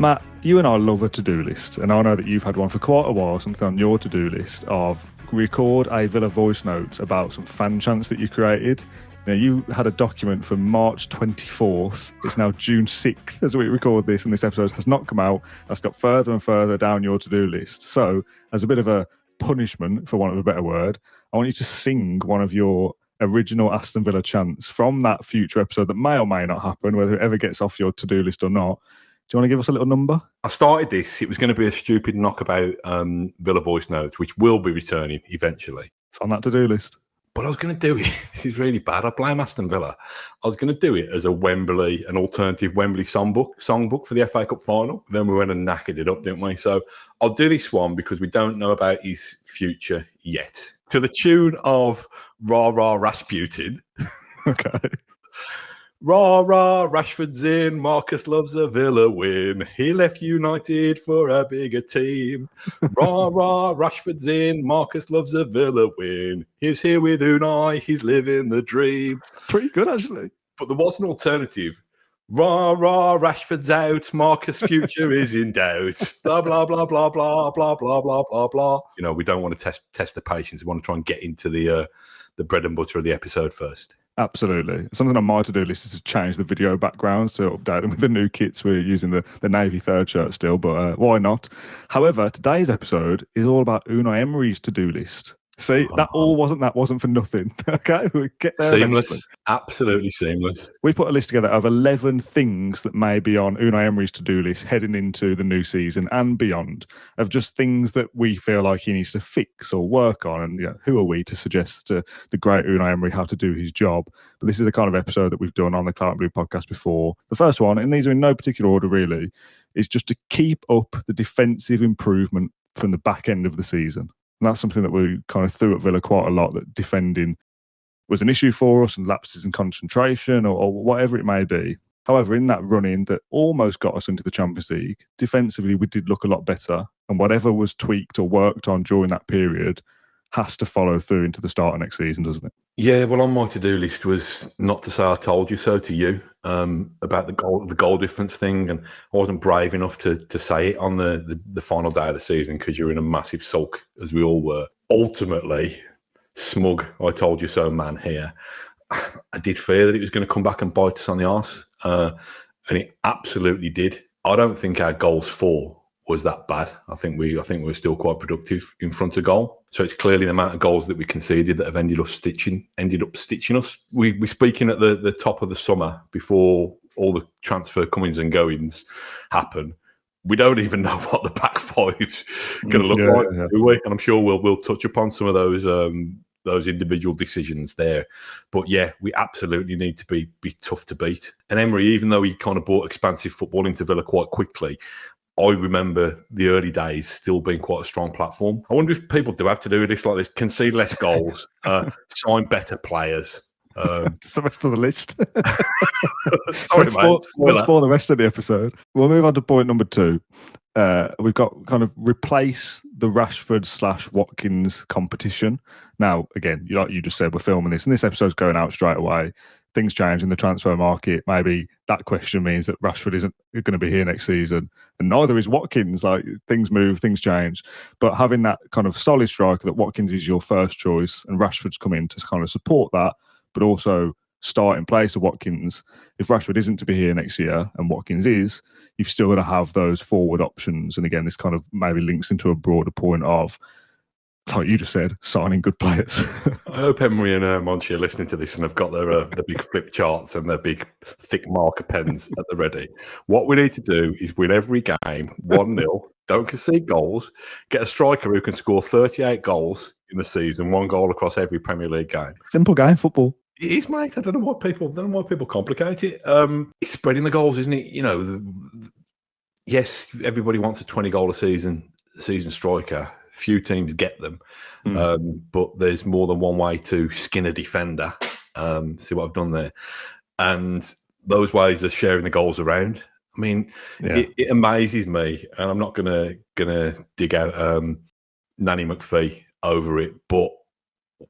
Matt, you and I love a to-do list, and I know that you've had one for quite a while, something on your to-do list of record a Villa voice note about some fan chants that you created. Now, you had a document from March 24th. It's now June 6th as we record this, and this episode has not come out. That's got further and further down your to-do list. So, as a bit of a punishment, for want of a better word, I want you to sing one of your original Aston Villa chants from that future episode that may or may not happen, whether it ever gets off your to-do list or not. Do you want to give us a little number? I started this. It was going to be a stupid knockabout Villa voice note, which will be returning eventually. It's on that to-do list. But I was going to do it. This is really bad. I blame Aston Villa. I was going to do it as an alternative Wembley songbook for the FA Cup final. Then we went and knackered it up, didn't we? So I'll do this one because we don't know about his future yet. To the tune of Rah Rah Rasputin. Okay. Rah, rah, Rashford's in, Marcus loves a Villa win. He left United for a bigger team. Rah, rah, Rashford's in, Marcus loves a Villa win. He's here with Unai, he's living the dream. Pretty good, actually. But there was an alternative. Rah, rah, Rashford's out, Marcus' future is in doubt. Blah, blah, blah, blah, blah, blah, blah, blah, blah, blah. You know, we don't want to test the patience. We want to try and get into the bread and butter of the episode first. Absolutely. Something on my to-do list is to change the video backgrounds to update them with the new kits. We're using the Navy third shirt still, but why not? However, today's episode is all about Unai Emery's to-do list. See, that wasn't for nothing. Okay, we get there. Seamless, eventually. Absolutely seamless. We put a list together of 11 things that may be on Unai Emery's to-do list heading into the new season and beyond, of just things that we feel like he needs to fix or work on. And who are we to suggest to the great Unai Emery how to do his job? But this is the kind of episode that we've done on the Claret Blue podcast before. The first one, and these are in no particular order really, is just to keep up the defensive improvement from the back end of the season. And that's something that we kind of threw at Villa quite a lot, that defending was an issue for us and lapses in concentration or whatever it may be. However, in that run-in that almost got us into the Champions League, defensively we did look a lot better. And whatever was tweaked or worked on during that period has to follow through into the start of next season, doesn't it? Yeah, well, on my to-do list was not to say I told you so to you about the goal difference thing, and I wasn't brave enough to say it on the final day of the season because you were in a massive sulk, as we all were. Ultimately, smug, I told you so man here. I did fear that it was going to come back and bite us on the arse, and it absolutely did. I don't think our goals for was that bad. I think we were still quite productive in front of goal. So it's clearly the amount of goals that we conceded that have ended up stitching us. We're speaking at the top of the summer before all the transfer comings and goings happen. We don't even know what the back five's going to look like, do we? And I'm sure we'll touch upon some of those individual decisions there. But yeah, we absolutely need to be tough to beat. And Emery, even though he kind of brought expansive football into Villa quite quickly, I remember the early days still being quite a strong platform. I wonder if people do have to do this like this: concede less goals, sign better players. It's the rest of the list. Sorry, let's spoil the rest of the episode. We'll move on to point number 2. We've got kind of replace the Rashford/Watkins competition. Now, again, like you just said, we're filming this, and this episode's going out straight away. Things change in the transfer market. Maybe that question means that Rashford isn't going to be here next season, and neither is Watkins. Like, things move, things change. But having that kind of solid striker, that Watkins is your first choice, and Rashford's come in to kind of support that, but also start in place of Watkins. If Rashford isn't to be here next year and Watkins is, you've still got to have those forward options. And again, this kind of maybe links into a broader point of, like you just said, signing good players. I hope Emery and Monchi are listening to this and have got their big flip charts and their big thick marker pens at the ready. What we need to do is win every game 1-0, don't concede goals, get a striker who can score 38 goals in the season, 1 goal across every Premier League game. Simple game, football. It is, mate. I don't know why people complicate it. It's spreading the goals, isn't it? Yes, everybody wants a 20-goal a season striker. Few teams get them, but there's more than one way to skin a defender. See what I've done there? And those ways are sharing the goals around. I mean, it amazes me, and I'm not gonna dig out Nanny McPhee over it, but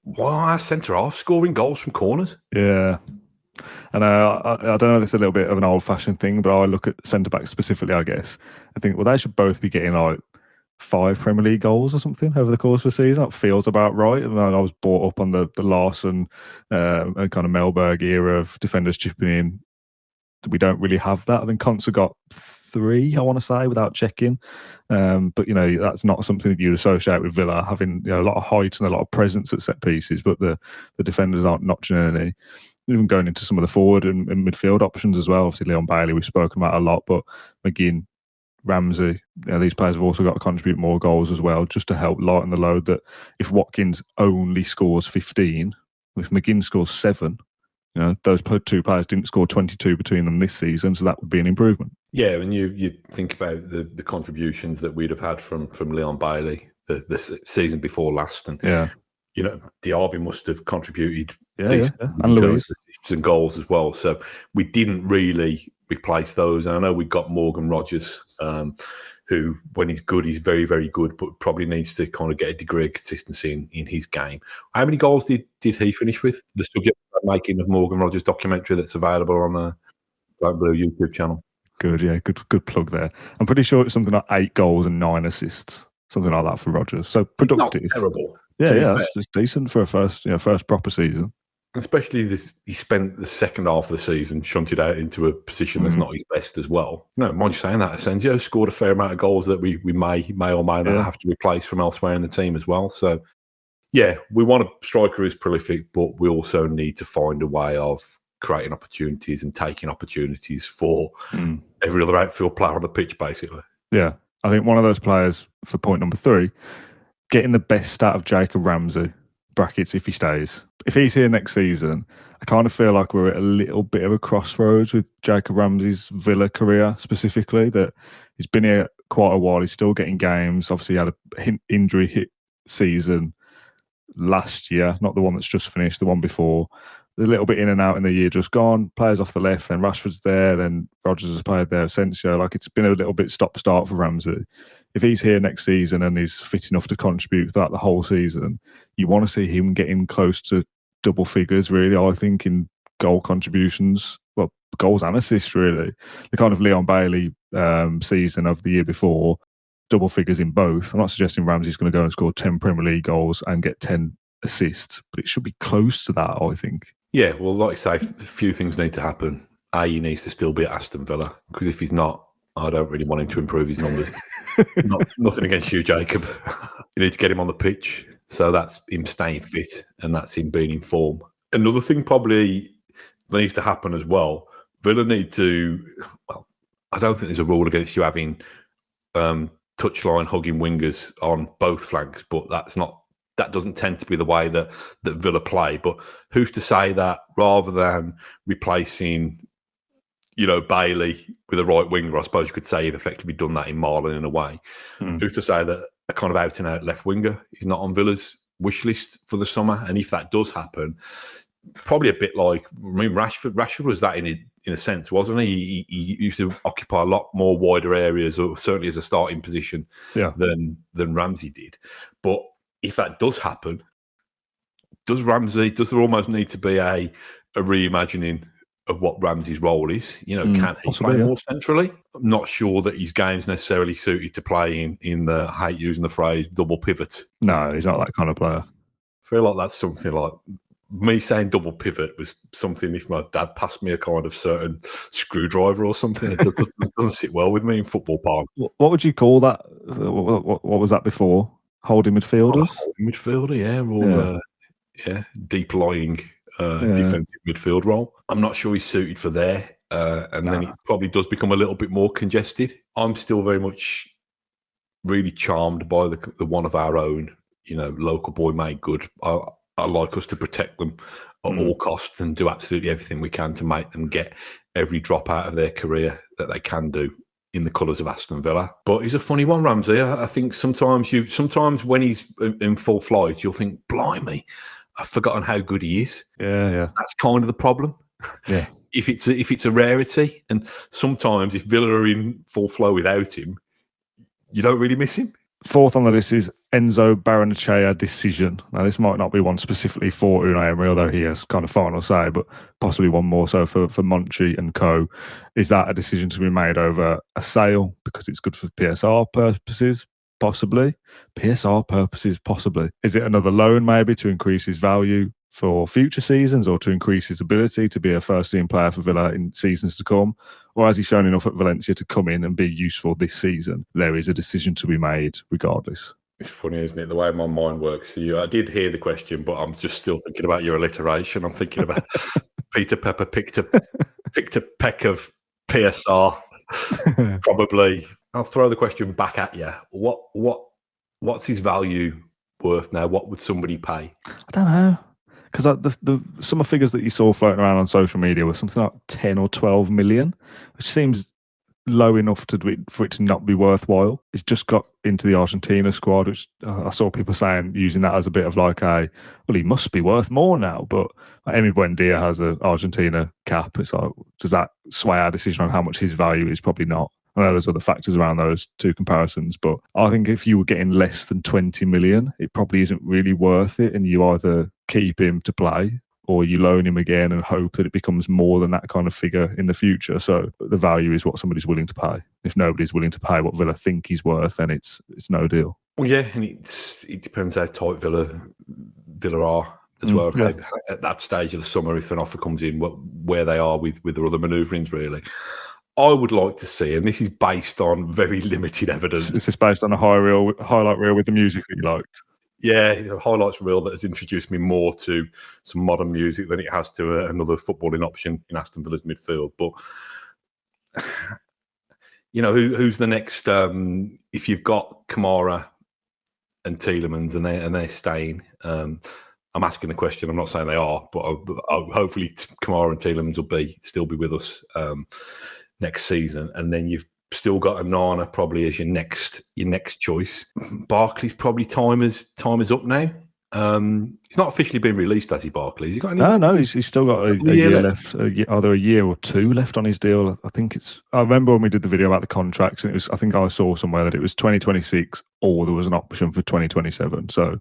why are centre half scoring goals from corners? Yeah. And I don't know if it's a little bit of an old-fashioned thing, but I look at centre-backs specifically, I guess. I think, well, they should both be getting like 5 Premier League goals or something over the course of the season. That feels about right. And I was brought up on the Larson and kind of Melberg era of defenders chipping in. We don't really have that. I mean, Conte got 3, I want to say, without checking. But, that's not something that you'd associate with Villa, having a lot of height and a lot of presence at set pieces, but the defenders aren't notching any. Even going into some of the forward and midfield options as well. Obviously, Leon Bailey, we've spoken about a lot, but McGinn, Ramsey, these players have also got to contribute more goals as well, just to help lighten the load. That if Watkins only scores 15, if McGinn scores 7, those 2 players didn't score 22 between them this season, so that would be an improvement. Yeah, and you think about the contributions that we'd have had from Leon Bailey the season before last, and Diaby must have contributed and Louise assists and goals as well. So we didn't really replace those. And I know we got Morgan Rogers, who, when he's good, he's very, very good, but probably needs to kind of get a degree of consistency in his game. How many goals did he finish with? The subject making of Morgan Rogers documentary that's available on the Black Blue YouTube channel. Good, yeah, good plug there. I'm pretty sure it's something like 8 goals and 9 assists, something like that for Rogers. So productive. It's not terrible. Yeah, that's decent for a first proper season. Especially he spent the second half of the season shunted out into a position that's not his best as well. No, mind you saying that, Asensio scored a fair amount of goals that we may or may not have to replace from elsewhere in the team as well. So, yeah, we want a striker who's prolific, but we also need to find a way of creating opportunities and taking opportunities for every other outfield player on the pitch, basically. Yeah, I think one of those players, for point number 3, getting the best out of Jacob Ramsey, brackets if he stays. If he's here next season, I kind of feel like we're at a little bit of a crossroads with Jacob Ramsey's Villa career specifically, that he's been here quite a while. He's still getting games. Obviously, he had an injury hit season last year, not the one that's just finished, the one before. A little bit in and out in the year just gone. Players off the left, then Rashford's there, then Rodgers has played there, Asensio. Like, it's been a little bit stop-start for Ramsey. If he's here next season and he's fit enough to contribute throughout the whole season, you want to see him getting close to double figures, really, I think, in goal contributions. Well, goals and assists, really. The kind of Leon Bailey season of the year before, double figures in both. I'm not suggesting Ramsey's going to go and score 10 Premier League goals and get 10 assists, but it should be close to that, I think. Yeah, well, like I say, a few things need to happen. He needs to still be at Aston Villa, because if he's not, I don't really want him to improve his numbers. Nothing against you, Jacob. You need to get him on the pitch. So that's him staying fit, and that's him being in form. Another thing probably needs to happen as well. Villa need to, well, I don't think there's a rule against you having touchline hugging wingers on both flanks, but that doesn't tend to be the way that Villa play. But who's to say that rather than replacing, Bailey with a right winger, I suppose you could say you've effectively done that in Marlon in a way. Who's to say that a kind of out and out left winger is not on Villa's wish list for the summer? And if that does happen, probably a bit like, Rashford was that in a sense, wasn't he? He used to occupy a lot more wider areas, or certainly as a starting position, than Ramsey did. But if that does happen, does there almost need to be a reimagining of what Ramsey's role is? Can he play more centrally? I'm not sure that his game's necessarily suited to play in the, I hate using the phrase, double pivot. No, he's not that kind of player. I feel like that's something like, me saying double pivot was something if my dad passed me a kind of certain screwdriver or something. It doesn't sit well with me in football park. What would you call that? What was that before? Holding midfielders? Holding midfielder, or deep lying defensive midfield role. I'm not sure he's suited for there. Then it probably does become a little bit more congested. I'm still very much really charmed by the one of our own, local boy made good. I like us to protect them at all costs and do absolutely everything we can to make them get every drop out of their career that they can do in the colours of Aston Villa. But he's a funny one, Ramsey. I think sometimes when he's in full flight, you'll think, blimey, I've forgotten how good he is. Yeah. That's kind of the problem. Yeah. If it's a rarity, and sometimes if Villa are in full flow without him, you don't really miss him. Fourth on the list is Enzo Barrenechea decision. Now, this might not be one specifically for Unai Emery, although he has kind of final say, but possibly one more so for Monchi and co. Is that a decision to be made over a sale because it's good for PSR purposes? Possibly. PSR purposes, possibly. Is it another loan maybe to increase his value for future seasons or to increase his ability to be a first-team player for Villa in seasons to come? Or has he shown enough at Valencia to come in and be useful this season? There is a decision to be made regardless. It's funny, isn't it, the way my mind works? I did hear the question, but I'm just still thinking about your alliteration. I'm thinking about Peter Pepper picked a peck of PSR. Probably. I'll throw the question back at you. What's his value worth now? What would somebody pay? I don't know. Because the some of the figures that you saw floating around on social media were something like 10 or 12 million, which seems low enough for it to not be worthwhile. It's just got into the Argentina squad, which I saw people saying, using that as a bit of like well, he must be worth more now. But Emi Buendia has an Argentina cap. It's like, does that sway our decision on how much his value is? Probably not. I know there's other factors around those two comparisons, but I think if you were getting less than 20 million, it probably isn't really worth it. And you either keep him to play or you loan him again and hope that it becomes more than that kind of figure in the future. So the value is what somebody's willing to pay. If nobody's willing to pay what Villa think he's worth, then it's no deal. Well, yeah, and it depends how tight Villa are as well. Yeah. At that stage of the summer, if an offer comes in, where they are with their other manoeuvrings, really. I would like to see, and this is based on very limited evidence. This is based on a highlight reel with the music that you liked. Yeah, a highlights reel that has introduced me more to some modern music than it has to another footballing option in Aston Villa's midfield. But, who's the next? If you've got Kamara and Tielemans and they're staying, I'm asking the question. I'm not saying they are, but hopefully Kamara and Tielemans will still be with us next season, and then you've still got Onana probably as your next choice. Barkley's probably time is up now. He's not officially been released, has he, Barkley? Has he got any? No, he's still got a year left. Either a year or two left on his deal. I remember when we did the video about the contracts, and I think I saw somewhere that it was 2026 or there was an option for 2027. So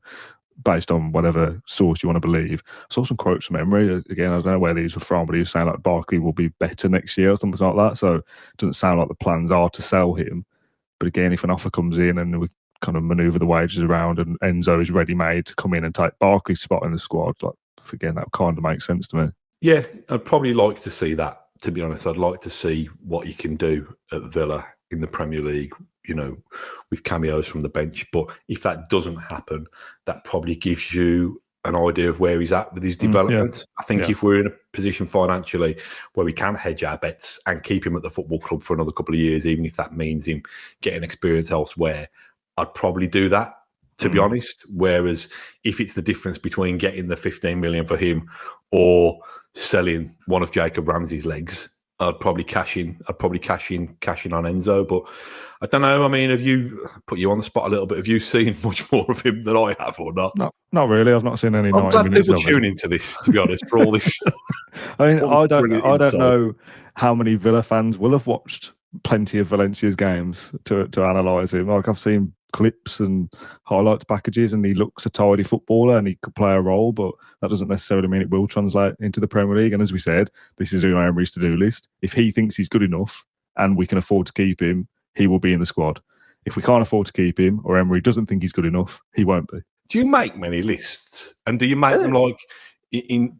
based on whatever source you want to believe. I saw some quotes from Emery. Again, I don't know where these were from, but he was saying like Barkley will be better next year or something like that. So it doesn't sound like the plans are to sell him. But again, if an offer comes in and we kind of manoeuvre the wages around and Enzo is ready-made to come in and take Barkley's spot in the squad, like again, that kind of makes sense to me. Yeah, I'd probably like to see that, to be honest. I'd like to see what you can do at Villa in the Premier League, with cameos from the bench. But if that doesn't happen, that probably gives you an idea of where he's at with his development. Yeah. I think if we're in a position financially where we can hedge our bets and keep him at the football club for another couple of years, even if that means him getting experience elsewhere, I'd probably do that, to be honest. Whereas if it's the difference between getting the 15 million for him or selling one of Jacob Ramsey's legs, I'd probably cash in. I'd probably cash in on Enzo. But I don't know. I mean, have you put you on the spot a little bit? Have you seen much more of him than I have, or not? Not really. I've not seen any. I'm glad people tune into this, to be honest, for all this. I mean, I don't know how many Villa fans will have watched plenty of Valencia's games to analyse him. Like I've seen clips and highlights packages, and he looks a tidy footballer and he could play a role, but that doesn't necessarily mean it will translate into the Premier League. And as we said, this is Unai Emery's to-do list. If he thinks he's good enough and we can afford to keep him, he will be in the squad. If we can't afford to keep him, or Emery doesn't think he's good enough, he won't be. Do you make many lists? And do you make them like in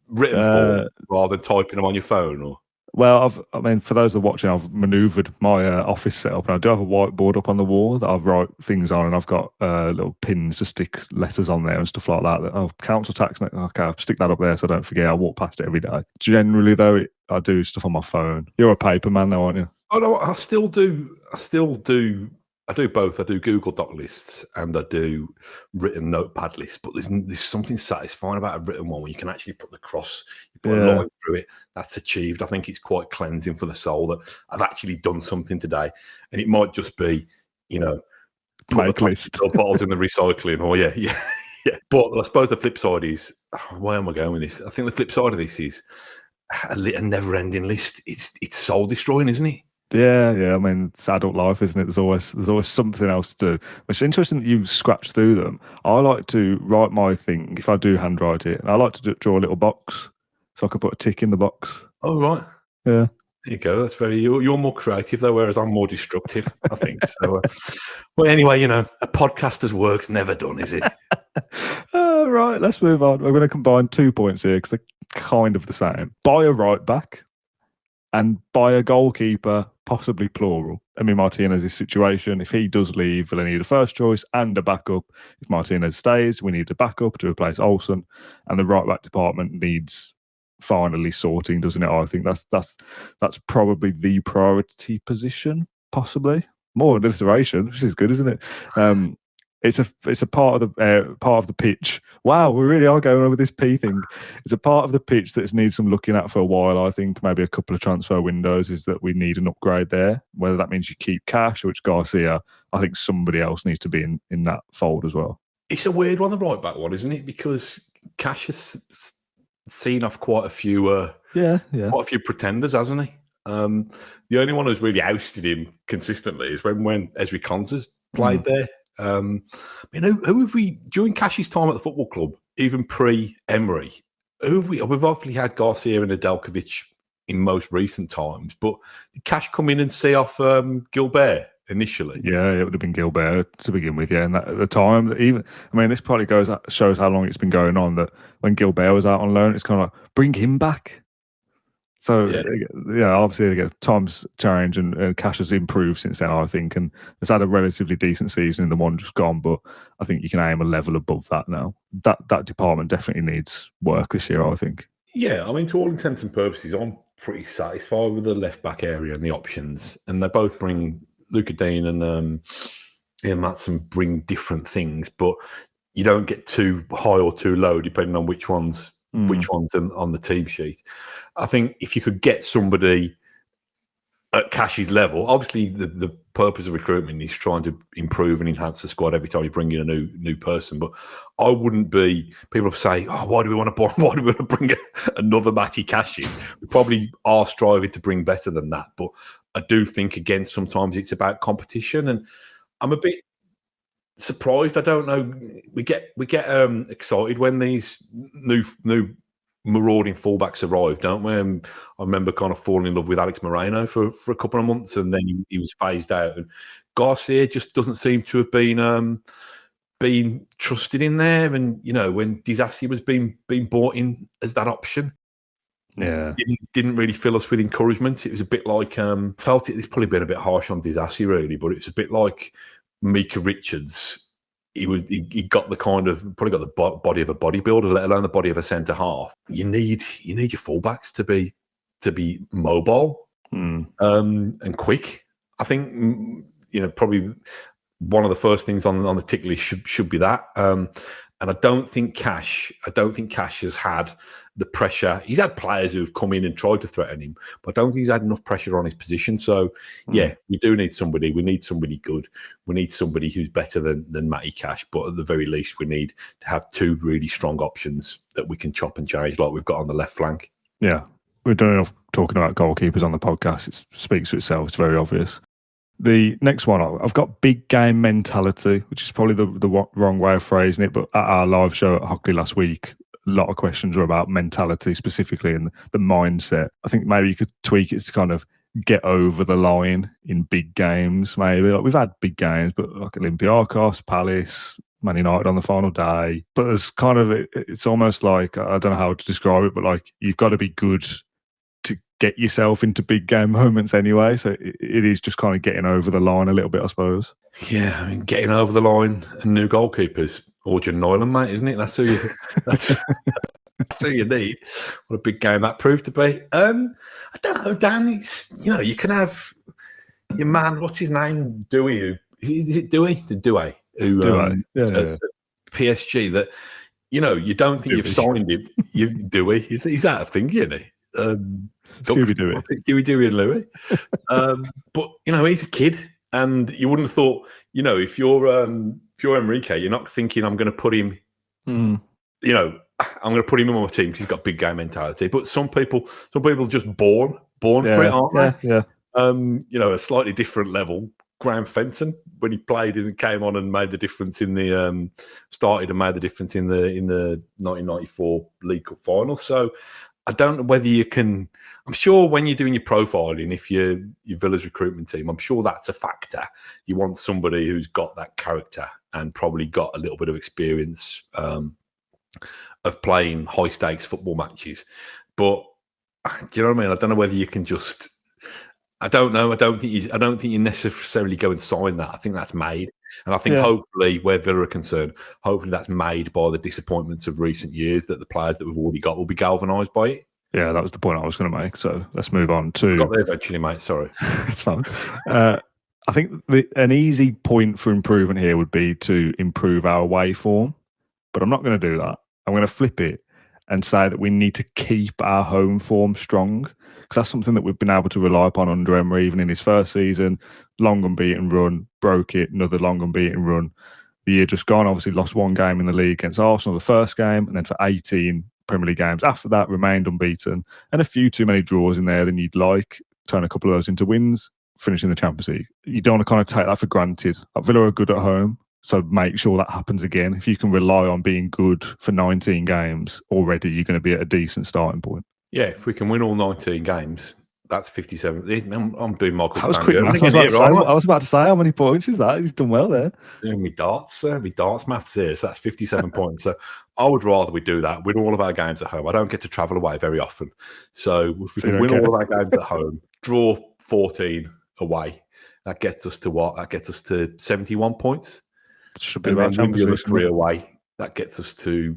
written form rather than typing them on your phone? Or well, for those that are watching, I've manoeuvred my office setup, and I do have a whiteboard up on the wall that I've write things on, and I've got little pins to stick letters on there and stuff like that. Council tax, okay, I'll stick that up there so I don't forget. I walk past it every day. Generally, though, I do stuff on my phone. You're a paper man, though, aren't you? Oh no, I still do. I do both. I do Google Doc lists and I do written notepad lists. But there's something satisfying about a written one where you can actually put the cross, you put a line through it. That's achieved. I think it's quite cleansing for the soul that I've actually done something today. And it might just be, put the list bottles in the recycling. Or yeah. But I suppose the flip side is, where am I going with this? I think the flip side of this is a never-ending list. It's soul destroying, isn't it? Yeah. I mean, it's adult life, isn't it? There's always something else to do. Which is interesting that you scratch through them. I like to write my thing if I do handwrite it, and I like to draw a little box so I can put a tick in the box. Oh, right. Yeah. There you go. That's you're more creative though, whereas I'm more destructive, I think. So, well, anyway, a podcaster's work's never done, is it? Right, let's move on. We're going to combine 2 points here because they're kind of the same. Buy a right back and buy a goalkeeper, possibly plural. Emi Martinez's situation, if he does leave, we'll need a first choice and a backup. If Martinez stays, we need a backup to replace Olsen, and the right back department needs finally sorting, doesn't it? I think that's probably the priority position, possibly more alliteration, which is good, isn't it? It's a part of the pitch. Wow, we really are going over this P thing. It's a part of the pitch that needs some looking at for a while. I think maybe a couple of transfer windows is that we need an upgrade there. Whether that means you keep Cash or it's Garcia, I think somebody else needs to be in that fold as well. It's a weird one, the right back one, isn't it? Because Cash has seen off quite a few quite a few pretenders, hasn't he? The only one who's really ousted him consistently is when Ezri Konsa's played there. Who have we during Cash's time at the football club, even pre-Emery? Who have we? We've obviously had Garcia and Nedeljkovic in most recent times, but did Cash come in and see off Gilbert initially? Yeah, it would have been Gilbert to begin with. Yeah, and at the time, this probably shows how long it's been going on. That when Gilbert was out on loan, it's kind of like bring him back. So obviously times change and Cash has improved since then, I think, and has had a relatively decent season in the one just gone. But I think you can aim a level above that now. That department definitely needs work this year, I think. Yeah, to all intents and purposes, I'm pretty satisfied with the left back area and the options, and they both bring Luca Dean and Ian Matson bring different things, but you don't get too high or too low depending on which one's on the team sheet. I think if you could get somebody at Cash's level, obviously the purpose of recruitment is trying to improve and enhance the squad every time you bring in a new person. But I wouldn't be. People say, "Oh, why do we want to bring another Matty Cash in?" We probably are striving to bring better than that. But I do think again sometimes it's about competition, and I'm a bit surprised. I don't know. We get excited when these new marauding fullbacks arrived, don't we? And I remember kind of falling in love with Alex Moreno for a couple of months, and then he was phased out. And Garcia just doesn't seem to have been trusted in there. And when Disasi was being bought in as that option, didn't really fill us with encouragement. It was a bit like felt it's probably been a bit harsh on Disasi really, but it's a bit like Mika Richards. He got the probably got the body of a bodybuilder, let alone the body of a centre half. You need your fullbacks to be mobile and quick. I think probably one of the first things on the tick list should be that. And I don't think Cash has had the pressure. He's had players who've come in and tried to threaten him, but I don't think he's had enough pressure on his position. So, we do need somebody. We need somebody good. We need somebody who's better than Matty Cash. But at the very least, we need to have two really strong options that we can chop and change like we've got on the left flank. Yeah. We're doing enough talking about goalkeepers on the podcast. It speaks for itself. It's very obvious. The next one, I've got big game mentality, which is probably the wrong way of phrasing it. But at our live show at Hockley last week, a lot of questions were about mentality specifically and the mindset. I think maybe you could tweak it to kind of get over the line in big games, maybe. Like we've had big games, but like Olympiacos, Palace, Man United on the final day. But there's it's almost like, I don't know how to describe it, but like you've got to be good to get yourself into big game moments anyway. So it is just kind of getting over the line a little bit, I suppose. Yeah, getting over the line and new goalkeepers. Orjan Neuland, mate, isn't it? That's who you need. What a big game that proved to be. I don't know, Dan. It's you can have your man. What's his name? Dewey. Is it Dewey? The Dewey. PSG. That you don't think you've signed him. You Dewey. He's out of thing, isn't he? Scooby Dewey and Louis. But he's a kid, and you wouldn't have thought. If you're Enrique, you're not thinking I'm going to put him. I'm going to put him in my team because he's got big game mentality. But some people just born for it, aren't they? Yeah. a slightly different level. Graham Fenton, when he played and came on and made the difference in the started and made the difference in the 1994 League Cup final. So I don't know whether you can. I'm sure when you're doing your profiling, if you're your Villa's recruitment team, I'm sure that's a factor. You want somebody who's got that character and probably got a little bit of experience of playing high stakes football matches. But do you know what I mean? I don't know whether you can just. I don't know. I don't think you necessarily go and sign that. I think that's made, and I think hopefully, where Villa are concerned, hopefully that's made by the disappointments of recent years. That the players that we've already got will be galvanised by it. Yeah, that was the point I was going to make. So let's move on to. Got there eventually, mate. Sorry, it's fine. I think an easy point for improvement here would be to improve our away form, but I'm not going to do that. I'm going to flip it and say that we need to keep our home form strong, because that's something that we've been able to rely upon under Emery, even in his first season. Long unbeaten run, broke it, another long unbeaten run. The year just gone, obviously lost one game in the league against Arsenal, the first game, and then for 18 Premier League games after that, remained unbeaten, and a few too many draws in there than you'd like. Turn a couple of those into wins, finishing the Champions League. You don't want to kind of take that for granted. Villa are good at home, so make sure that happens again. If you can rely on being good for 19 games already, you're going to be at a decent starting point. Yeah, if we can win all 19 games, that's 57. I'm doing Michael. That was quick maths. I was about to say, how many points is that? He's done well there. Doing me darts maths here. So that's 57 points. So I would rather we do that, win all of our games at home. I don't get to travel away very often. So if we can win all of our games at home, draw 14 away, that gets us to what? That gets us to 71 points. Should be about win the other 3 away. That gets us to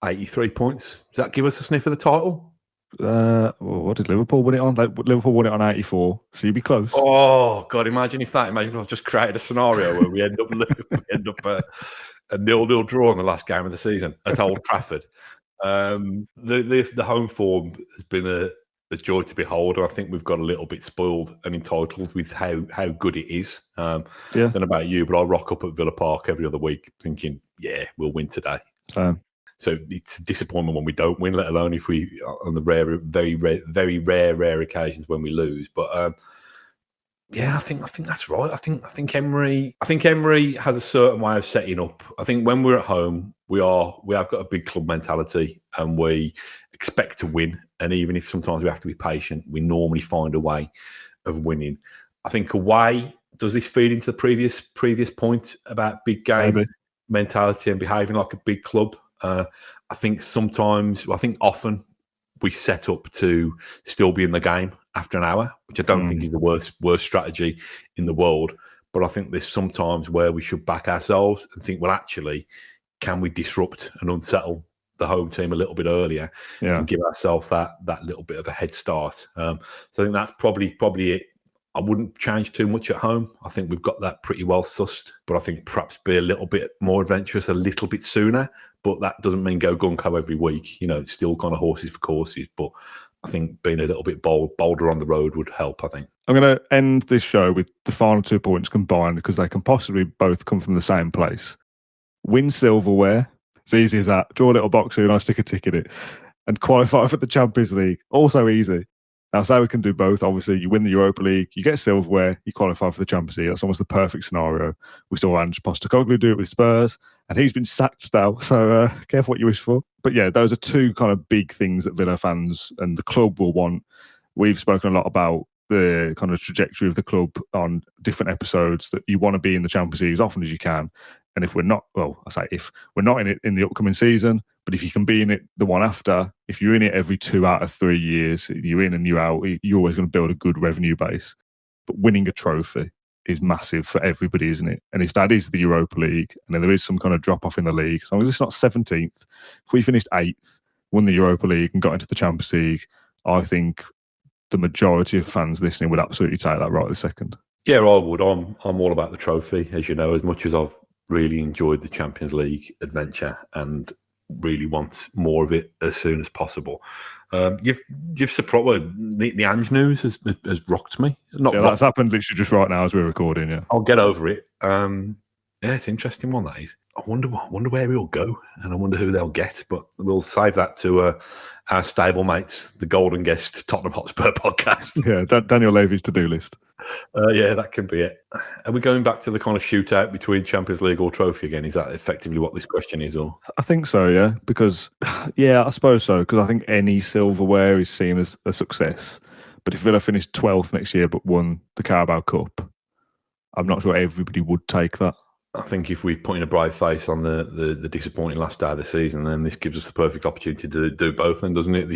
83 points. Does that give us a sniff of the title? What did Liverpool win it on? Liverpool won it on 84, so you'd be close. Oh God! Imagine if I've just created a scenario where we end up a 0-0 draw in the last game of the season at Old Trafford. The home form has been a joy to behold. I think we've got a little bit spoiled and entitled with how good it is. I don't know about you, but I rock up at Villa Park every other week thinking, yeah, we'll win today. So it's a disappointment when we don't win, let alone if we on the very rare occasions when we lose. But I think that's right. I think Emery has a certain way of setting up. I think when we're at home, we have got a big club mentality and we expect to win. And even if sometimes we have to be patient, we normally find a way of winning. I think away, does this feed into the previous point about big game mentality and behaving like a big club? I think often we set up to still be in the game after an hour, which I don't think is the worst strategy in the world. But I think there's sometimes where we should back ourselves and think, well, actually, can we disrupt and unsettle the home team a little bit earlier and give ourselves that little bit of a head start? So I think that's probably it. I wouldn't change too much at home. I think we've got that pretty well sussed, but I think perhaps be a little bit more adventurous a little bit sooner. But that doesn't mean go gung-ho every week. It's still kind of horses for courses. But I think being a little bit bolder on the road would help, I think. I'm going to end this show with the final 2 points combined because they can possibly both come from the same place. Win silverware. It's easy as that. Draw a little box and I stick a tick in it. And qualify for the Champions League. Also easy. Now, say we can do both. Obviously, you win the Europa League, you get silverware, you qualify for the Champions League. That's almost the perfect scenario. We saw Ange Postecoglou do it with Spurs, and he's been sacked now. So careful what you wish for. But yeah, those are two kind of big things that Villa fans and the club will want. We've spoken a lot about the kind of trajectory of the club on different episodes, that you want to be in the Champions League as often as you can. And if we're not, if we're not in it in the upcoming season, but if you can be in it the one after, if you're in it every 2 out of 3 years, you're in and you're out, you're always going to build a good revenue base. But winning a trophy is massive for everybody, isn't it? And if that is the Europa League, and then there is some kind of drop-off in the league, as long as it's not 17th, if we finished 8th, won the Europa League and got into the Champions League, I think the majority of fans listening would absolutely take that right this second. Yeah, I would. I'm all about the trophy, as you know, as much as I've really enjoyed the Champions League adventure and really want more of it as soon as possible. You've surprised the Ange news has rocked me. That's happened literally just right now as we're recording. Yeah, I'll get over it. It's an interesting one, that is. I wonder where he'll go, and I wonder who they'll get. But we'll save that to our stablemates, the Golden Guest Tottenham Hotspur podcast. Yeah, Daniel Levy's to-do list. Yeah, that can be it. Are we going back to the kind of shootout between Champions League or trophy again? Is that effectively what this question is? Or I think so, yeah. Because, yeah, I suppose so. Because I think any silverware is seen as a success. But if Villa finished 12th next year but won the Carabao Cup, I'm not sure everybody would take that. I think if we put in a brave face on the disappointing last day of the season, then this gives us the perfect opportunity to do both, then, doesn't it?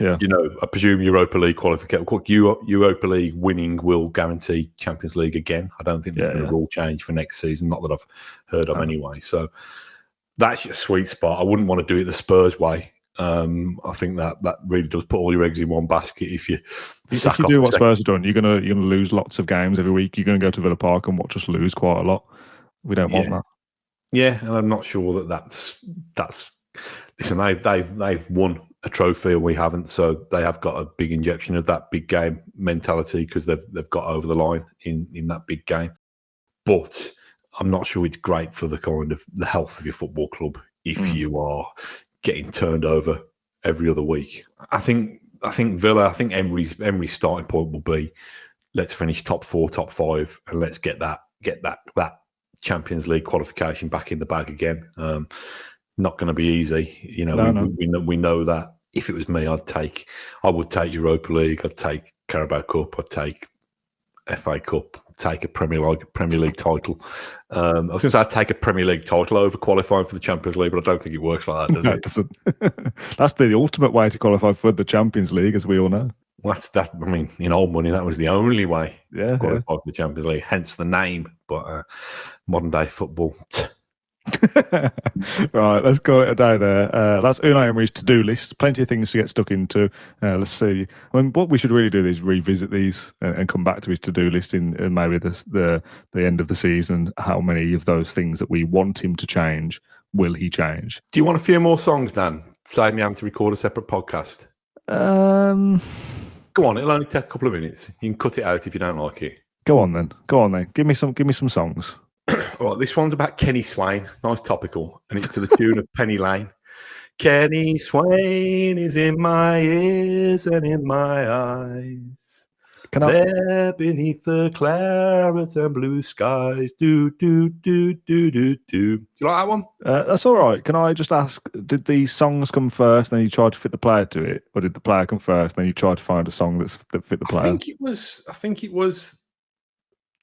Yeah. You know, I presume Europa League qualification. Europa League winning will guarantee Champions League again. I don't think there's been a rule change for next season, not that I've heard of anyway. So that's your sweet spot. I wouldn't want to do it the Spurs way. I think that really does put all your eggs in one basket. If you do what Spurs have done, you're gonna lose lots of games every week. You're gonna go to Villa Park and watch us lose quite a lot. We don't want that. Yeah, and I'm not sure that's. Listen, they've won a trophy and we haven't, so they have got a big injection of that big game mentality because they've got over the line in that big game. But I'm not sure it's great for the kind of the health of your football club if you are getting turned over every other week. I think Villa. I think Emery's starting point will be let's finish top 4, top 5, and let's get that Champions League qualification back in the bag again. Not going to be easy. You know, we know that. If it was me, I would take Europa League, I'd take Carabao Cup, I'd take FA Cup, take a Premier League title. I was going to say I'd take a Premier League title over qualifying for the Champions League, but I don't think it works like that, does it? It doesn't. That's the ultimate way to qualify for the Champions League, as we all know. Well, that. I mean, in old money, that was the only way to qualify for the Champions League, hence the name. But modern day football. Right, let's call it a day there. That's Unai Emery's to-do list. Plenty of things to get stuck into. Let's see. I mean, what we should really do is revisit these and come back to his to-do list in maybe the end of the season. How many of those things that we want him to change will he change? Do you want a few more songs, Dan? Save me having to record a separate podcast. Go on, it'll only take a couple of minutes. You can cut it out if you don't like it. Go on then. Give me some songs. All right, this one's about Kenny Swain. Nice topical. And it's to the tune of Penny Lane. Kenny Swain is in my ears and in my eyes. There beneath the claret and blue skies. Do, do, do, do, do, do. Do you like that one? That's all right. Can I just ask, did the songs come first, then you tried to fit the player to it? Or did the player come first, then you tried to find a song that fit the player? I think it was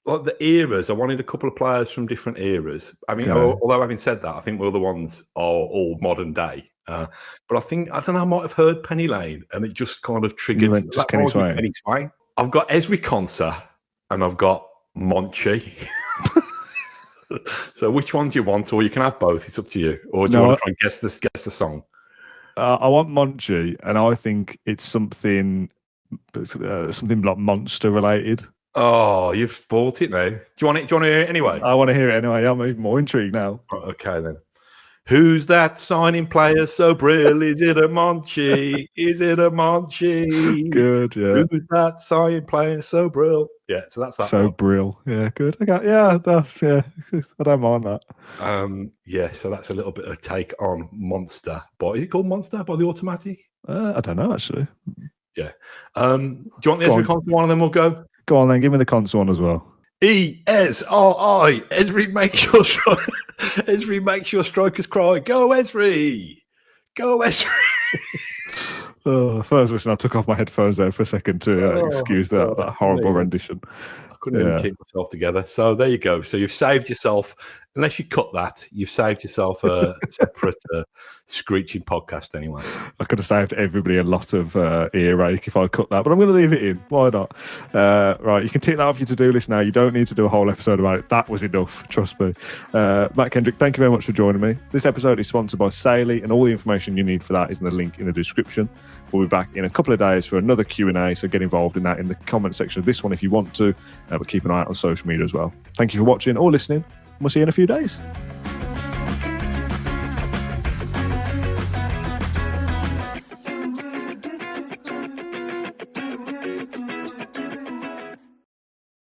like the eras. I wanted a couple of players from different eras. I mean, although having said that, I think the other ones are all modern day. But I don't know, I might have heard Penny Lane and it just kind of triggered Kenny Swain. I've got Ezri Konsa and I've got Monchi. So which one do you want? Or you can have both. It's up to you. Or do you want to try and guess the song? I want Monchi, and I think it's something like monster related. Oh, you've spoiled it now. Do you want to hear it anyway? I want to hear it anyway. I'm even more intrigued now. Okay, then. Who's that signing player so brill? Is it a Monchi? Is it a Monchi? Good, yeah. Who's that signing player so brill? Yeah, so that's that. So brill. Yeah, good. I don't mind that. Yeah, so that's a little bit of a take on Monster. But is it called Monster by the Automatic? I don't know, actually. Yeah. Do you want the Ezri Konsa one and then we'll go? Go on then, give me the Konsa one as well. ESRI. Ezri makes your strikers cry. Go Ezri. Go Ezri. First listen, I took off my headphones there for a second to excuse that horrible rendition. I couldn't even keep myself together. So there you go. So you've saved yourself, unless you cut that, you've saved yourself a separate screeching podcast anyway. I could have saved everybody a lot of earache if I cut that, but I'm going to leave it in. Why not? Right, you can tick that off your to-do list now. You don't need to do a whole episode about it. That was enough, trust me. Mat Kendrick, thank you very much for joining me. This episode is sponsored by Saley, and all the information you need for that is in the link in the description. We'll be back in a couple of days for another Q&A, so get involved in that in the comment section of this one if you want to, but keep an eye out on social media as well. Thank you for watching or listening. We'll see you in a few days.